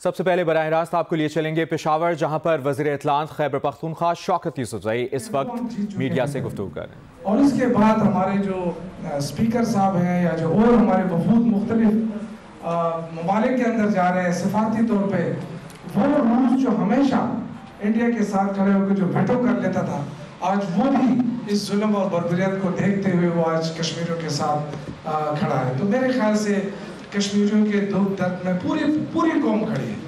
सबसे पहले बराह रास्त आपको लिए चलेंगे पेशावर, जहां पर वज़ीर इत्तलात खैबर पख्तूनख्वा शौकत यूसुफजई इस वक्त मीडिया से गुफ्तगू कर रहे हैं। और इसके बाद हमारे जो स्पीकर साहब हैं या जो और हमारे वफूद मुख्तलिफ ममालिक के अंदर जा रहे हैं सिफारती तौर पे, वो रूस जो हमेशा इंडिया के साथ खड़े होकर जो वेटो कर लेता था, आज वो भी इस जुल्म और बर्बरियत को देखते हुए वो आज कश्मीरियों के साथ खड़ा है। तो मेरे ख्याल से कश्मीरियों के दुख दर्द में पूरी कौम खड़ी है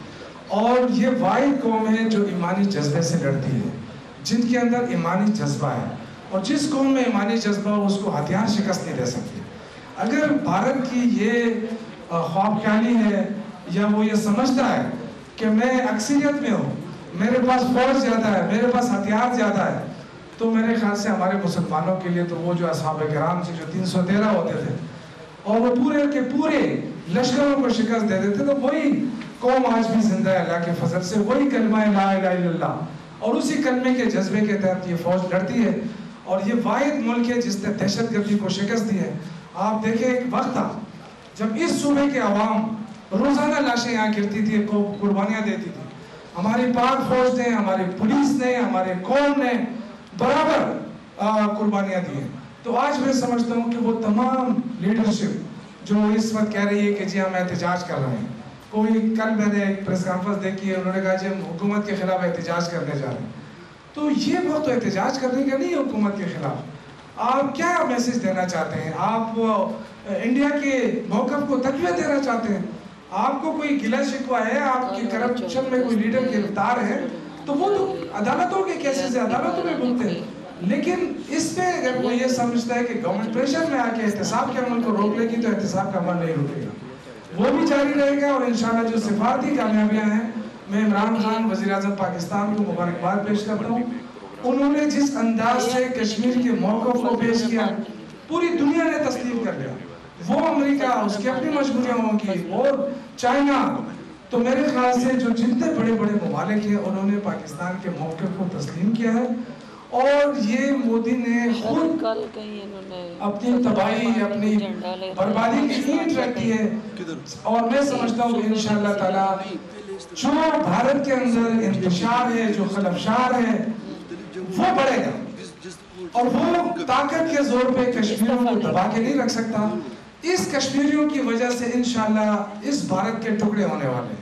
और ये वाहिद कौम है जो ईमानी जज्बे से लड़ती है, जिनके अंदर ईमानी जज्बा है, और जिस कौम में ईमानी जज्बा हो उसको हथियार शिकस्त नहीं दे सकती। अगर भारत की ये ख्वाबख्याली है या वो ये समझता है कि मैं अक्सरियत में हूँ, मेरे पास फौज ज़्यादा है, मेरे पास हथियार ज़्यादा है, तो मेरे ख्याल से हमारे मुसलमानों के लिए तो वो जो असहाब किराम से जो 313 होते थे और वो पूरे के पूरे लश्करों को शिकस्त दे देते, तो वही कौम आज भी जिंदा है अल्लाह के फजल से, वही कलमा ला इलाहा इल्लल्लाह और उसी कलमे के जज्बे के तहत ये फौज लड़ती है। और ये वाहिद मुल्क है जिसने दहशतगर्दी को शिकस्त दी है। आप देखें, एक वक्त था जब इस सूबे के अवाम रोजाना लाशें यहाँ गिरती थी, कुर्बानियाँ देती थी। हमारी पाक फौज ने, हमारी पुलिस ने, हमारे कौम ने बराबर कुर्बानियाँ दी हैं। तो आज मैं समझता हूँ कि वो तमाम लीडरशिप जो इस वक्त कह रही है कि जी हम एहतजाज कर रहे हैं, कोई कल मैंने एक प्रेस कॉन्फ्रेंस देखी है, उन्होंने कहा जी हम हुकूमत के खिलाफ एहतजाज करने जा रहे हैं। तो ये वक्त तो एहतजाज करने का नहीं है हुकूमत के खिलाफ। आप क्या मैसेज देना चाहते हैं? आप इंडिया के मौक़िफ़ को तक़वियत देना चाहते हैं? आपको कोई गिला शिकवा है, आपकी करप्शन में कोई लीडर गिरफ्तार है, तो वो तो अदालतों के केसेस से अदालतों में बोलते हैं। लेकिन इसमें अगर वो ये समझता है कि गवर्नमेंट प्रेशर में आके एहतसाब के अमल को रोक लेगी, तो एहतसाब का अमल नहीं रुकेगा, वो भी जारी रहेगा। और इंशाल्लाह जो सिफारती कामयाबियाँ हैं, मैं इमरान खान वज़ीर आज़म पाकिस्तान को मुबारकबाद पेश करता हूँ। उन्होंने जिस अंदाज से कश्मीर के मौक़िफ़ को पेश किया, पूरी दुनिया ने तस्लीम कर लिया। वो अमेरिका, उसकी अपनी मजबूरियाँ होंगी, और चाइना, तो मेरे ख्याल से जो जितने बड़े बड़े ममालिक हैं उन्होंने पाकिस्तान के मौक़िफ़ को तस्लीम किया है। और ये मोदी ने खुद अपनी तबाही, अपनी बर्बादी की ईंट रखी है। और मैं समझता हूँ कि इंशाअल्लाह ताला जो भारत के अंदर इंतशार है, जो खलफशार है, वो बढ़ेगा और वो ताकत के जोर पे कश्मीरियों को दबा के नहीं रख सकता। इस कश्मीरियों की वजह से इंशाअल्लाह इस भारत के टुकड़े होने वाले हैं,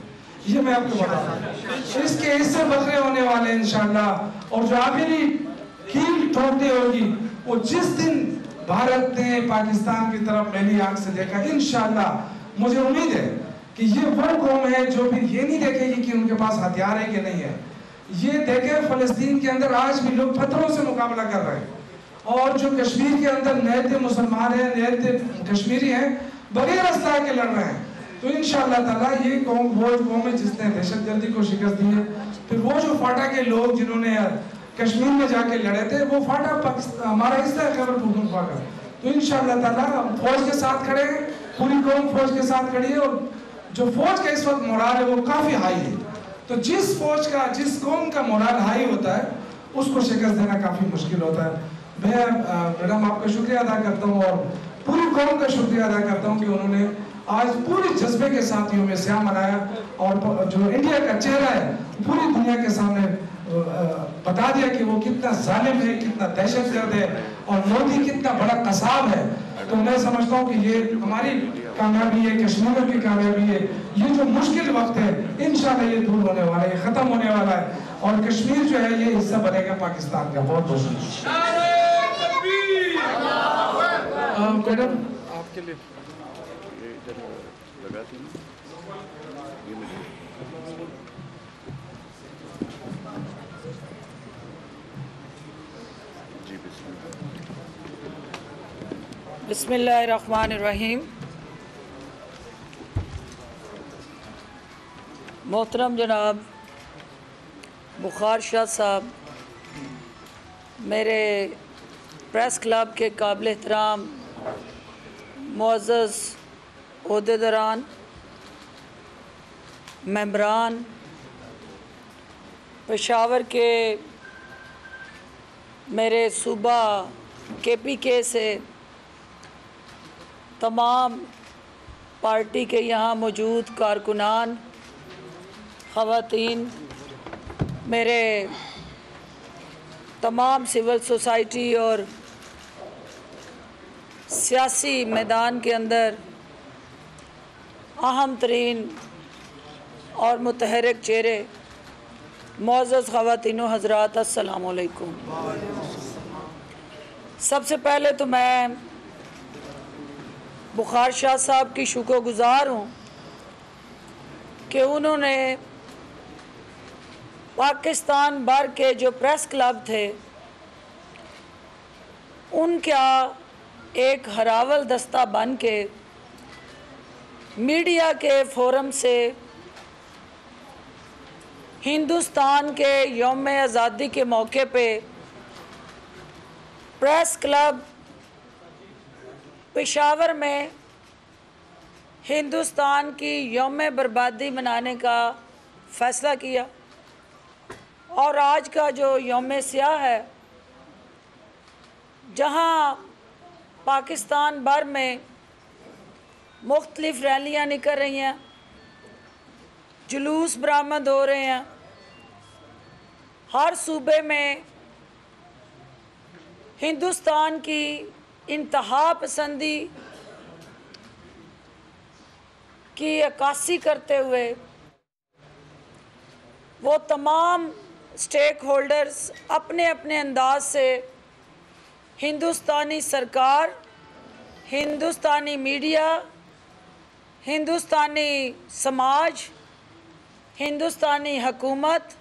ये मैं आपको बता रहा हूँ। इसके हिस्से बखरे होने वाले इंशाअल्लाह। और जो आखिरी कील ठोकनी होगी, वो जिस दिन भारत ने पाकिस्तान की तरफ मैली आंख से देखा, इंशाअल्लाह मुझे उम्मीद है कि ये वो कौम है जो भी ये नहीं देखेगी कि उनके पास हथियार है कि नहीं है। ये देखे फ़लस्तीन के अंदर आज भी लोग पत्थरों से मुकाबला कर रहे हैं, और जो कश्मीर के अंदर नए मुसलमान हैं, नए कश्मीरी हैं, बगैर असलाह के लड़ रहे हैं। तो इंशाअल्लाह ताला ये कौम वो कौम है जिसने दहशतगर्दी को शिकस्त दी है। फिर वो जो फाटा के लोग जिन्होंने कश्मीर में जाके लड़े थे, वो फाटा हमारा हिस्सा है खैबर पख्तूनख्वा का। तो इंशाअल्लाह ताला फौज के साथ खड़े हैं, पूरी कौम फौज के साथ खड़ी है। और जो फौज का इस वक्त मोराल है वो काफ़ी हाई है। तो जिस फौज का, जिस कौम का मोराल हाई होता है, उसको शिकस्त देना काफ़ी मुश्किल होता है। मैं मैडम आपका शुक्रिया अदा करता हूँ और पूरी कौम का शुक्रिया अदा करता हूँ कि उन्होंने आज पूरे जज्बे के साथ यूम स्याह मनाया, और जो इंडिया का चेहरा है पूरी दुनिया के सामने बता दिया कि वो कितना जालिम है, कितना दहशतगर्द है, और मोदी कितना बड़ा कसाब है। तो मैं समझता हूँ कि ये हमारी कामयाबी है, कश्मीर की कामयाबी है। ये जो मुश्किल वक्त है इंशाअल्लाह ये दूर होने वाला है, ख़त्म होने वाला है, और कश्मीर जो है ये हिस्सा बनेगा पाकिस्तान का। बहुत बहुत शुक्रिया मैडम आपके लिए। बिस्मिल्लाहिर्रहमानिर्रहीम। मोहतरम जनाब बुखार शाह साहब, मेरे प्रेस क्लब के काबिल एहतराम मुअज़्ज़ज़ ओहदेदारान, मेंबरान, पेशावर के मेरे सूबा KPK से तमाम पार्टी के यहाँ मौजूद कारकुनान, ख़वातीन, मेरे तमाम सिविल सोसाइटी और सियासी मैदान के अंदर अहम तरीन और मुतहरिक चेहरे, मुअज़्ज़ज़ ख़वातीनो हज़रात, अस्सलामु अलैकुम। सबसे पहले तो मैं बुखार शाह साहब की शुक्रगुज़ार हूँ कि उन्होंने पाकिस्तान भर के जो प्रेस क्लब थे उनका एक हरावल दस्ता बन के मीडिया के फोरम से हिंदुस्तान के यौम आज़ादी के मौके पे प्रेस क्लब पेशावर में हिंदुस्तान की यौम बर्बादी मनाने का फ़ैसला किया। और आज का जो यौम स्याह है, जहां पाकिस्तान भर में मुख्तलिफ़ रैलियां निकल रही हैं, जुलूस बरामद हो रहे हैं, हर सूबे में हिंदुस्तान की इंतहा पसंदी की अक्कासी करते हुए वो तमाम स्टेक होल्डर्स अपने अपने अंदाज से हिंदुस्तानी सरकार, हिंदुस्तानी मीडिया, हिंदुस्तानी समाज, हिंदुस्तानी हुकूमत,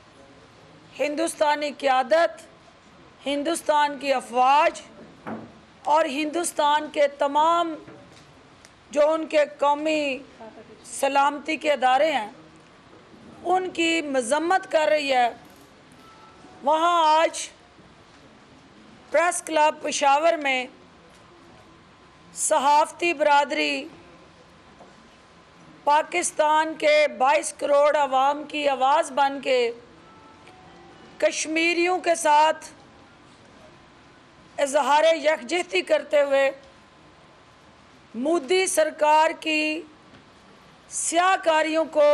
हिंदुस्तानी क़यादत, हिंदुस्तान की अफवाज और हिंदुस्तान के तमाम जो उनके कौमी सलामती के अदारे हैं उनकी मज़म्मत कर रही है। वहाँ आज प्रेस क्लब पेशावर में सहाफ़ती बरादरी पाकिस्तान के 22 करोड़ आवाम की आवाज़ बन के कश्मीरियों के साथ इज़हार यकजहती करते हुए मोदी सरकार की स्याहकारियों को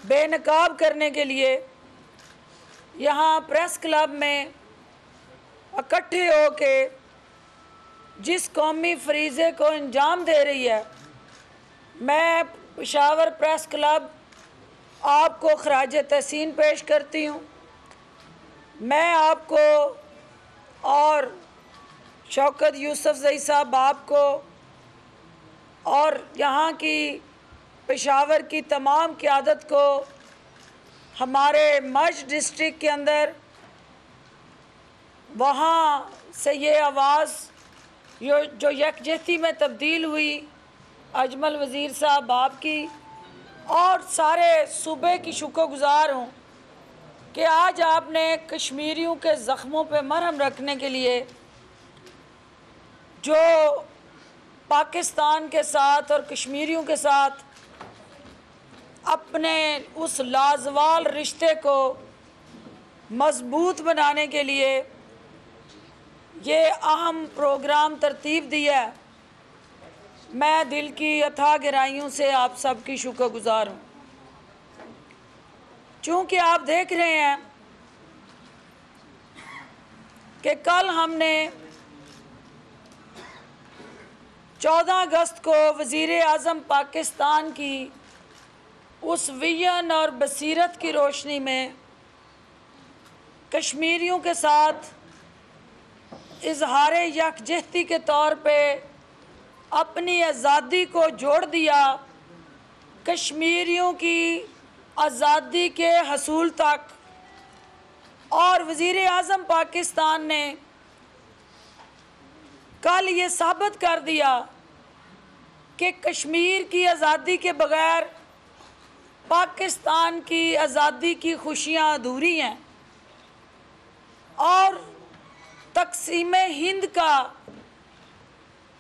बेनकाब करने के लिए यहाँ प्रेस क्लब में इकट्ठे हो के जिस कौमी फरीज़े को अंजाम दे रही है, मैं पेशावर प्रेस क्लब आपको खराज तहसीन पेश करती हूँ। मैं आपको और शौकत यूसुफ़ज़ई साहब आपको और यहाँ की पेशावर की तमाम क़यादत को हमारे मज डिस्ट्रिक्ट के अंदर वहाँ से ये आवाज़ जो यकजहती में तब्दील हुई, अजमल वज़ीर साहब आपकी और सारे सूबे की शुक्रगुज़ार हूँ कि आज आपने कश्मीरियों के ज़ख्मों पे मरहम रखने के लिए जो पाकिस्तान के साथ और कश्मीरियों के साथ अपने उस लाजवाल रिश्ते को मज़बूत बनाने के लिए ये अहम प्रोग्राम तरतीब दिया है। मैं दिल की अथाह गहराइयों से आप सबकी शुक्रगुज़ार हूँ। चूँकि आप देख रहे हैं कि कल हमने 14 अगस्त को वज़ीर आज़म पाकिस्तान की उस विजन और बसीरत की रोशनी में कश्मीरियों के साथ इज़हार यकजहती के तौर पे अपनी आज़ादी को जोड़ दिया। कश्मीरियों की आज़ादी के हसूल तक और वज़ीर आज़म पाकिस्तान ने कल ये साबित कर दिया कि कश्मीर की आज़ादी के बग़ैर पाकिस्तान की आज़ादी की खुशियाँ अधूरी हैं और तक़सीम हिंद का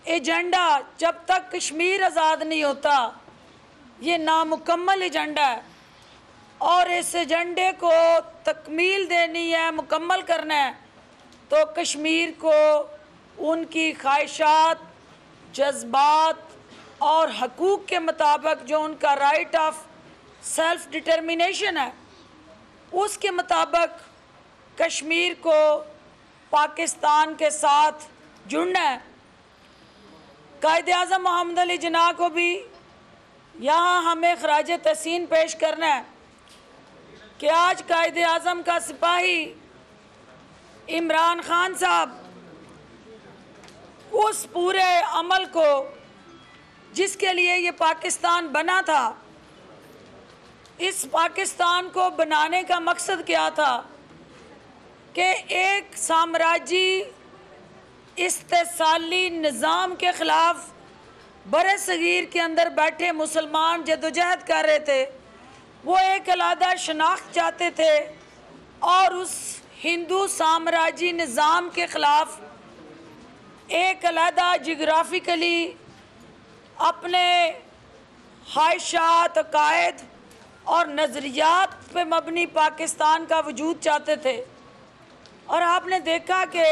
एजेंडा जब तक कश्मीर आज़ाद नहीं होता ये नामुकम्मल एजेंडा है और इस एजेंडे को तकमील देनी है, मुकम्मल करना है तो कश्मीर को उनकी ख्वाहिशात, जज्बात और हकूक़ के मुताबिक जो उनका राइट ऑफ सेल्फ डिटर्मिनेशन है, उसके मुताबिक कश्मीर को पाकिस्तान के साथ जुड़ना है। कायदे आज़म मोहम्मद अली जिन्ना को भी यहाँ हमें खराज तहसीन पेश करना है कि आज कायदे आज़म का सिपाही इमरान खान साहब उस पूरे अमल को जिसके लिए ये पाकिस्तान बना था, इस पाकिस्तान को बनाने का मकसद क्या था कि एक साम्राज्य इस्तेसाली निज़ाम के ख़िलाफ़ बरे सगीर के अंदर बैठे मुसलमान जदोजहद कर रहे थे। वो एक अलग शनाख्त चाहते थे और उस हिंदू साम्राज्य निज़ाम के ख़िलाफ़ एक अलग जियोग्राफिकली अपने ख्वाहिशात, अकायद और नज़रियात पे मबनी पाकिस्तान का वजूद चाहते थे। और आपने देखा कि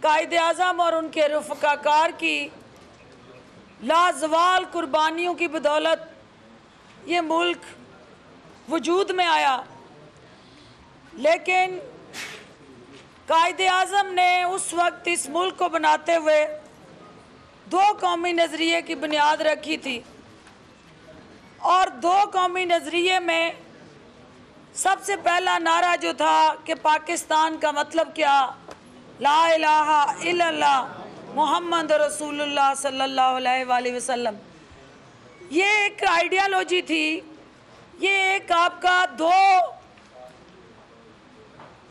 कायदे आज़म और उनके रफ़काकार की लाजवाल कुर्बानियों की बदौलत ये मुल्क वजूद में आया। लेकिन कायदे आज़म ने उस वक्त इस मुल्क को बनाते हुए दो कौमी नज़रिए की बुनियाद रखी थी और दो कौमी नज़रिए में सबसे पहला नारा जो था कि पाकिस्तान का मतलब क्या, ला इलाहा इल्लल्लाह मुहम्मद रसूलुल्लाह सल्लल्लाहु अलैहि वसल्लम। ये एक आइडियालॉजी थी, ये एक आपका दो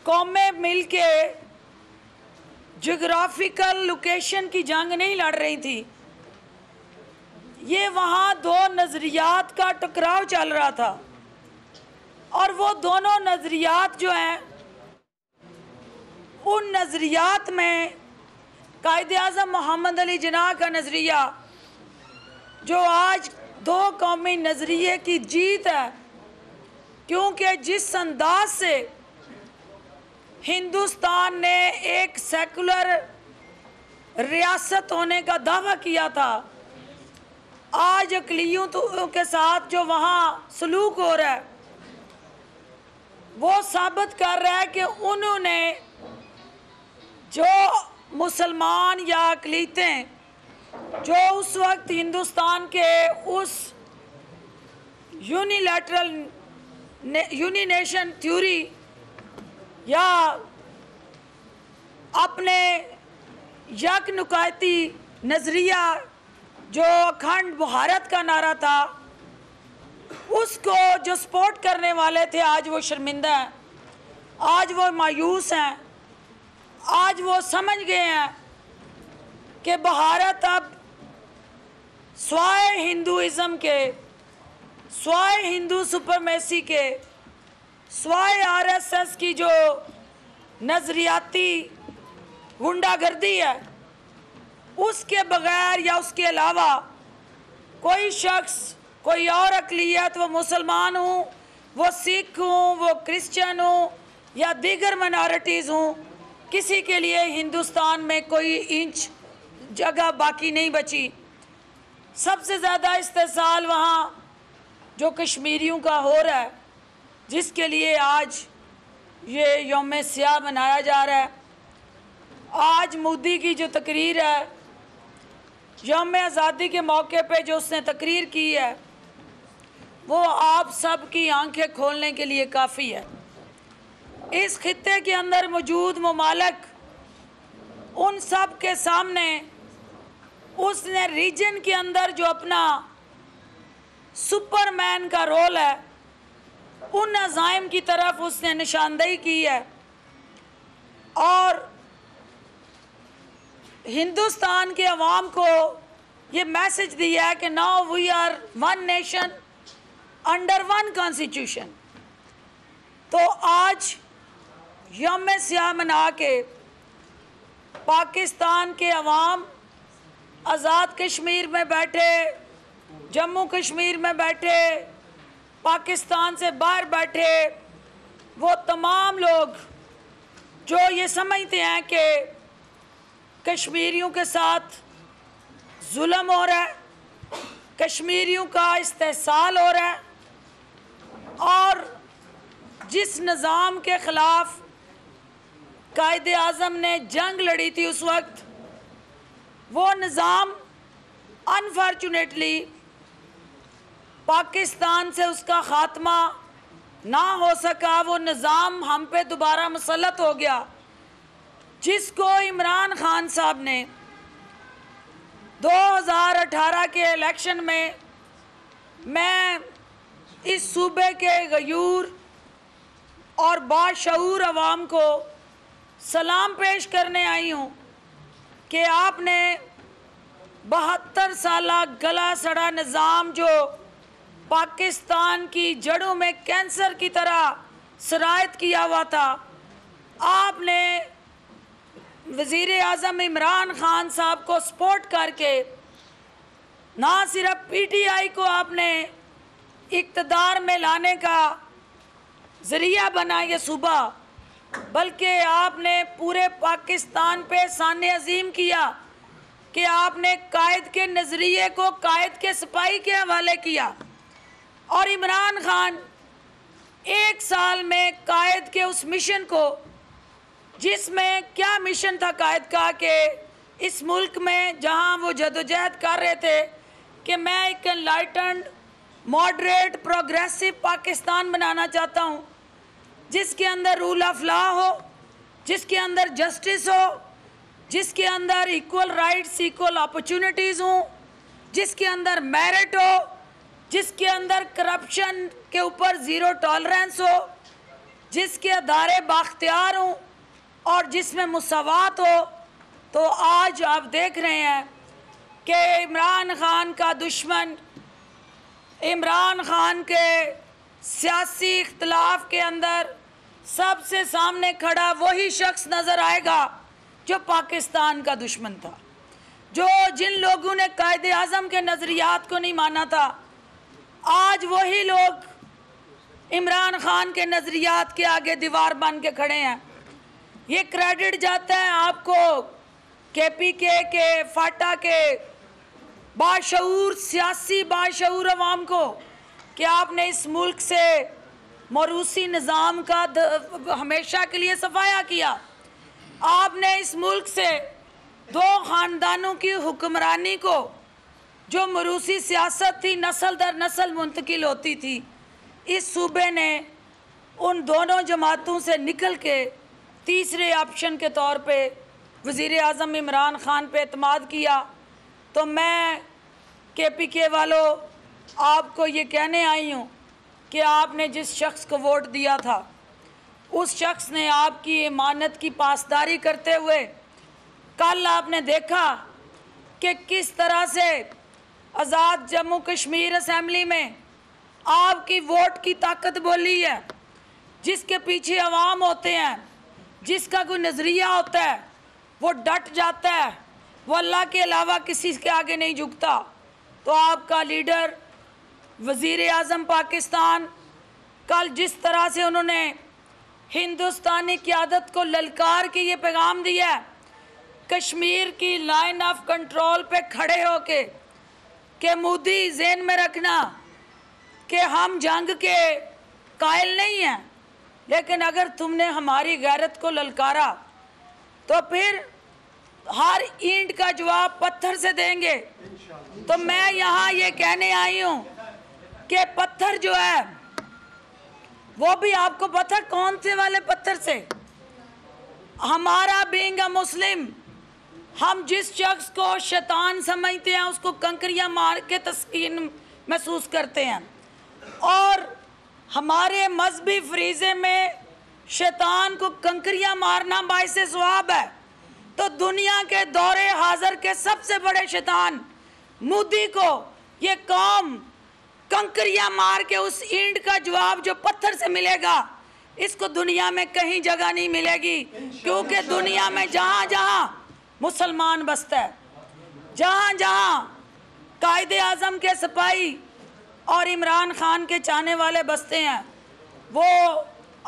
कौमें मिलके ज्योग्राफिकल लोकेशन की जंग नहीं लड़ रही थी, ये वहाँ दो नज़रियात का टकराव चल रहा था। और वो दोनों नज़रियात जो हैं, उन नज़रियात में कायदे आज़म मोहम्मद अली जिन्ना का नज़रिया जो आज दो कौमी नज़रिए की जीत है, क्योंकि जिस अंदाज से हिंदुस्तान ने एक सेकुलर रियासत होने का दावा किया था, आज अक़लियतों के साथ जो वहाँ सलूक हो रहा है वो साबित कर रहा है कि उन्होंने जो मुसलमान या अक़लियतें जो उस वक्त हिंदुस्तान के उस यूनिनेशन थ्योरी या अपने यकनुकाती नज़रिया जो अखंड भारत का नारा था, उसको जो सपोर्ट करने वाले थे, आज वो शर्मिंदा हैं, आज वो मायूस हैं, आज वो समझ गए हैं कि भारत अब स्वाय हिंदुइज़म के, स्वाय हिंदू सुपरमेसी के, स्वाय आरएसएस की जो नज़रियाती गुंडागर्दी है, उसके बग़ैर या उसके अलावा कोई शख्स, कोई और अक़लियत, वो मुसलमान हूँ, वो सिख हूँ, वो क्रिश्चियन हूँ या दीगर माइनॉरिटीज़ हूँ, किसी के लिए हिंदुस्तान में कोई इंच जगह बाकी नहीं बची। सबसे ज़्यादा इस्तेसाल वहाँ जो कश्मीरियों का हो रहा है, जिसके लिए आज ये यौम सियाह मनाया जा रहा है। आज मोदी की जो तकरीर है, यौम आज़ादी के मौके पे जो उसने तकरीर की है, वो आप सब की आंखें खोलने के लिए काफ़ी है। इस खित्ते के अंदर मौजूद ममालिक, उन सब के सामने उसने रीजन के अंदर जो अपना सुपरमैन का रोल है, उन अज़ाइम की तरफ उसने निशानदेही की है और हिंदुस्तान के अवाम को ये मैसेज दिया है कि now we are one nation under one constitution. तो आज यौम सियाह मना के पाकिस्तान के अवाम आज़ाद कश्मीर में बैठे, जम्मू कश्मीर में बैठे, पाकिस्तान से बाहर बैठे, वो तमाम लोग जो ये समझते हैं कि कश्मीरियों के साथ जुल्म हो रहा है, कश्मीरियों का इस्तेहसाल हो रहा है, जिस निज़ाम के ख़िलाफ़ कायदे आज़म ने जंग लड़ी थी उस वक्त, वो निज़ाम अनफॉर्चुनेटली पाकिस्तान से उसका ख़ात्मा ना हो सका। वो निज़ाम हम पे दोबारा मुसल्लत हो गया, जिसको इमरान खान साहब ने 2018 के इलेक्शन में, मैं इस सूबे के गयूर और बाशऊर अवाम को सलाम पेश करने आई हूँ कि आपने 72 साला गला सड़ा निज़ाम जो पाकिस्तान की जड़ों में कैंसर की तरह सरायत किया हुआ था, आपने वज़ीर आज़म इमरान खान साहब को सपोर्ट करके ना सिर्फ PTI को आपने इक़्तिदार में लाने का ज़रिया बना ये सूबा, बल्कि आपने पूरे पाकिस्तान पे शान अज़ीम किया कि आपने कायद के नज़रिए को कायद के सिपाही के हवाले किया। और इमरान खान 1 साल में कायद के उस मिशन को, जिसमें क्या मिशन था कायद का कि इस मुल्क में जहां वो जदोजहद कर रहे थे कि मैं एक एनलाइटेंड मॉडरेट प्रोग्रेसिव पाकिस्तान बनाना चाहता हूं, जिसके अंदर रूल ऑफ लॉ हो, जिसके अंदर जस्टिस हो, जिसके अंदर इक्वल राइट्स इक्वल अपॉर्चुनिटीज़ हों, जिसके अंदर मेरिट हो, जिसके अंदर करप्शन के ऊपर ज़ीरो टॉलरेंस हो, जिसके अदारे बाख्तियार हों और जिसमें मुसावात हो। तो आज आप देख रहे हैं कि इमरान खान का दुश्मन, इमरान खान के सियासी इख्तलाफ के अंदर सबसे सामने खड़ा वही शख्स नज़र आएगा जो पाकिस्तान का दुश्मन था, जो जिन लोगों ने कायदे आज़म के नज़रियात को नहीं माना था, आज वही लोग इमरान खान के नज़रियात के आगे दीवार बन के खड़े हैं। ये क्रेडिट जाता है आपको KPK के फाटा के बाशऊर सियासी बाशऊर अवाम को कि आपने इस मुल्क से मरूसी निज़ाम का हमेशा के लिए सफाया किया। आपने इस मुल्क से 2 ख़ानदानों की हुक्मरानी को, जो मरूसी सियासत थी, नस्ल दर नस्ल मुंतकिल होती थी, इस सूबे ने उन दोनों जमातों से निकल के तीसरे ऑप्शन के तौर पे वज़ीर आज़म इमरान खान पे एतमाद किया। तो मैं KPK वालों आपको ये कहने आई हूँ कि आपने जिस शख्स को वोट दिया था, उस शख्स ने आपकी इमानत की पासदारी करते हुए कल आपने देखा कि किस तरह से आज़ाद जम्मू कश्मीर असेंबली में आपकी वोट की ताकत बोली है। जिसके पीछे अवाम होते हैं, जिसका कोई नज़रिया होता है, वो डट जाता है, वो अल्लाह के अलावा किसी के आगे नहीं झुकता। तो आपका लीडर वज़ीर आज़म पाकिस्तान कल जिस तरह से उन्होंने हिंदुस्तानी क़यादत को ललकार के ये पैगाम दिया है, कश्मीर की लाइन ऑफ कंट्रोल पे खड़े होके कि मोदी ज़हन में रखना कि हम जंग के कायल नहीं हैं, लेकिन अगर तुमने हमारी गैरत को ललकारा तो फिर हर ईंट का जवाब पत्थर से देंगे। तो मैं यहाँ ये कहने आई हूँ कि पत्थर जो है वो भी आपको पता कौन से वाले पत्थर से, हमारा बीइंग अ मुस्लिम, हम जिस शख्स को शैतान समझते हैं उसको कंकरियां मार के तस्कीन महसूस करते हैं, और हमारे मजहबी फरीज़े में शैतान को कंकरियां मारना बाइसे सवाब है। तो दुनिया के दौरे हाज़र के सबसे बड़े शैतान मोदी को ये कौम कंकरियां मार के उस ईंट का जवाब जो पत्थर से मिलेगा, इसको दुनिया में कहीं जगह नहीं मिलेगी। क्योंकि दुनिया में जहाँ जहाँ मुसलमान बसता है, जहाँ जहाँ कायदे आज़म के सिपाही और इमरान खान के चाहने वाले बसते हैं, वो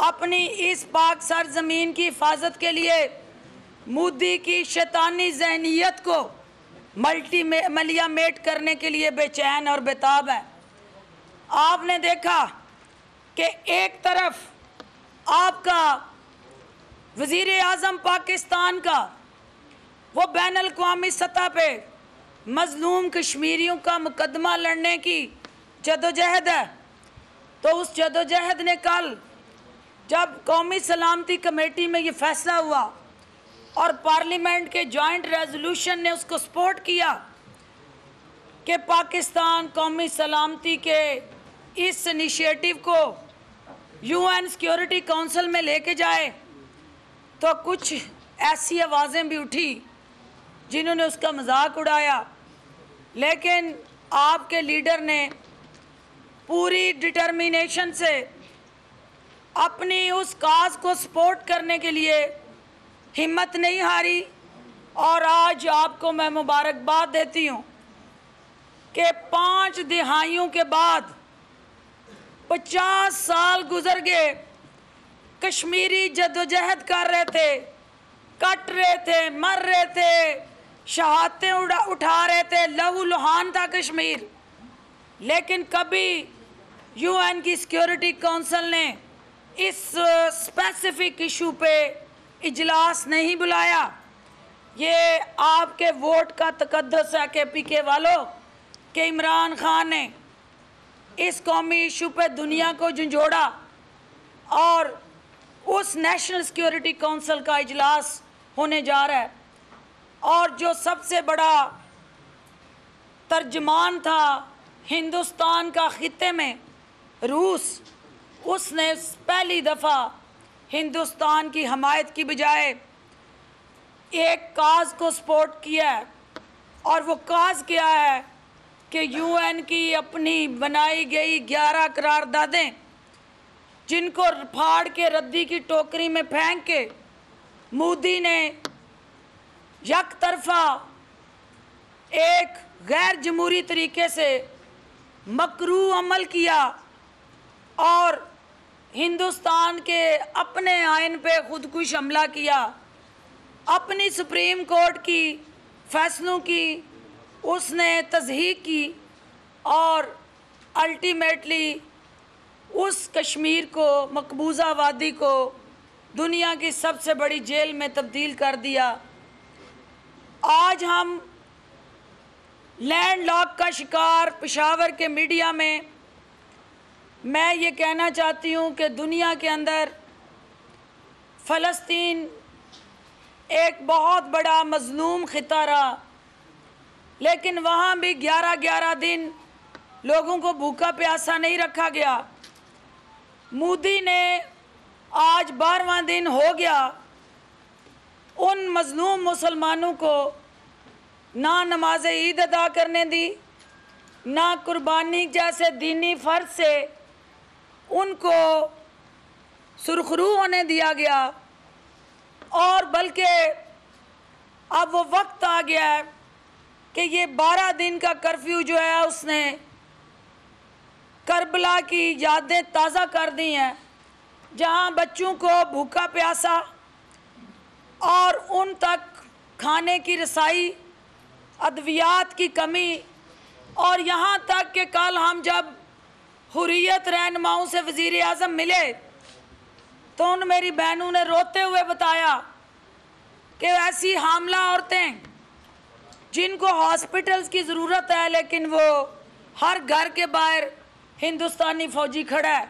अपनी इस पाक सरज़मीन की हिफाजत के लिए मोदी की शैतानी ज़हनियत को मलियामेट करने के लिए बेचैन और बेताब है। आपने देखा कि एक तरफ आपका वज़ीर आज़म पाकिस्तान का वो बैनुल-अक़वामी सतह पे मज़लूम कश्मीरियों का मुकदमा लड़ने की जदोजहद है, तो उस जदोजहद ने कल जब कौमी सलामती कमेटी में ये फ़ैसला हुआ और पार्लियामेंट के जॉइंट रेजोल्यूशन ने उसको सपोर्ट किया कि पाकिस्तान कौमी सलामती के इस इनिशिएटिव को यूएन सिक्योरिटी काउंसिल में लेके जाए, तो कुछ ऐसी आवाज़ें भी उठी जिन्होंने उसका मजाक उड़ाया। लेकिन आपके लीडर ने पूरी डिटर्मिनेशन से अपनी उस काज को सपोर्ट करने के लिए हिम्मत नहीं हारी, और आज आपको मैं मुबारकबाद देती हूँ कि 5 दिहाइयों के बाद 50 साल गुजर गए, कश्मीरी जदोजहद कर रहे थे, कट रहे थे, मर रहे थे, शहादतें उठा रहे थे, लहू लुहान था कश्मीर, लेकिन कभी यूएन की सिक्योरिटी काउंसिल ने इस स्पेसिफिक इशू पे इजलास नहीं बुलाया। ये आपके वोट का तकद्दुस है KPK वालों कि इमरान खान ने इस कौमी इशू पे दुनिया को झंझोड़ा और उस नेशनल सिक्योरिटी काउंसिल का इजलास होने जा रहा है, और जो सबसे बड़ा तर्जमान था हिंदुस्तान का खित्ते में रूस, उसने पहली दफ़ा हिंदुस्तान की हमायत की बजाय एक काज को सपोर्ट किया है, और वो काज क्या है कि यूएन की अपनी बनाई गई 11 करारदादें जिनको फाड़ के रद्दी की टोकरी में फेंक के मोदी ने यक तरफा एक गैर जमहूरी तरीके से मकरू अमल किया और हिंदुस्तान के अपने आइन पे खुदकुश हमला किया, अपनी सुप्रीम कोर्ट की फैसलों की उसने तज़हीक की और अल्टीमेटली उस कश्मीर को, मकबूजा वादी को दुनिया की सबसे बड़ी जेल में तब्दील कर दिया। आज हम लैंडलॉक का शिकार पेशावर के मीडिया में, मैं ये कहना चाहती हूँ कि दुनिया के अंदर फ़लस्तीन एक बहुत बड़ा मज़लूम खिता रहा, लेकिन वहाँ भी 11-11 दिन लोगों को भूखा प्यासा नहीं रखा गया। मोदी ने आज 12वां दिन हो गया उन मज़लूम मुसलमानों को ना नमाज ईद अदा करने दी, ना कुर्बानी जैसे दीनी फ़र्ज से उनको सुरखरू होने दिया गया, और बल्कि अब वो वक्त आ गया है कि ये 12 दिन का कर्फ्यू जो है उसने करबला की यादें ताज़ा कर दी हैं, जहां बच्चों को भूखा प्यासा और उन तक खाने की रसाई, अद्वियात की कमी, और यहाँ तक कि कल हम जब हुर्रियत रहनुमाओं से वज़ीर आज़म मिले तो उन मेरी बहनों ने रोते हुए बताया कि ऐसी हामला औरतें जिनको हॉस्पिटल्स की ज़रूरत है, लेकिन वो हर घर के बाहर हिंदुस्तानी फ़ौजी खड़ा है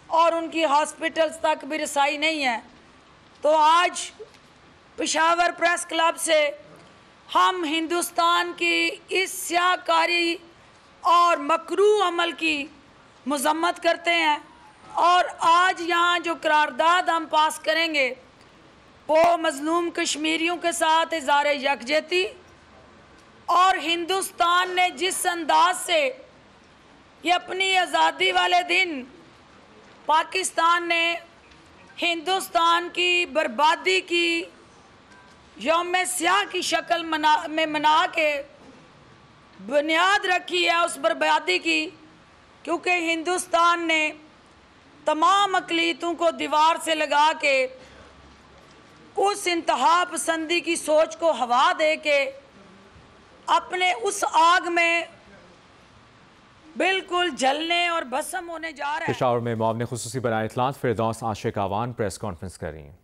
और उनकी हॉस्पिटल्स तक भी रसाई नहीं है। तो आज पेशावर प्रेस क्लब से हम हिंदुस्तान की इस स्याहकारी और मकरू अमल की मज़म्मत करते हैं, और आज यहाँ जो करारदाद हम पास करेंगे वो मज़लूम कश्मीरियों के साथ इज़हार यकजहती, और हिंदुस्तान ने जिस अंदाज से ये अपनी आज़ादी वाले दिन पाकिस्तान ने हिंदुस्तान की बर्बादी की यौम स्याह की शक्ल मना के बुनियाद रखी है उस बर्बादी की, क्योंकि हिंदुस्तान ने तमाम अक़लीतों को दीवार से लगा के उस इंतहा पसंदी की सोच को हवा दे के अपने उस आग में बिल्कुल जलने और भस्म होने जा रहा है। पेशावर में मुआवने खुसूसी बनाए इतलात फिरदौस आशिक आवान प्रेस कॉन्फ्रेंस कर रही हैं।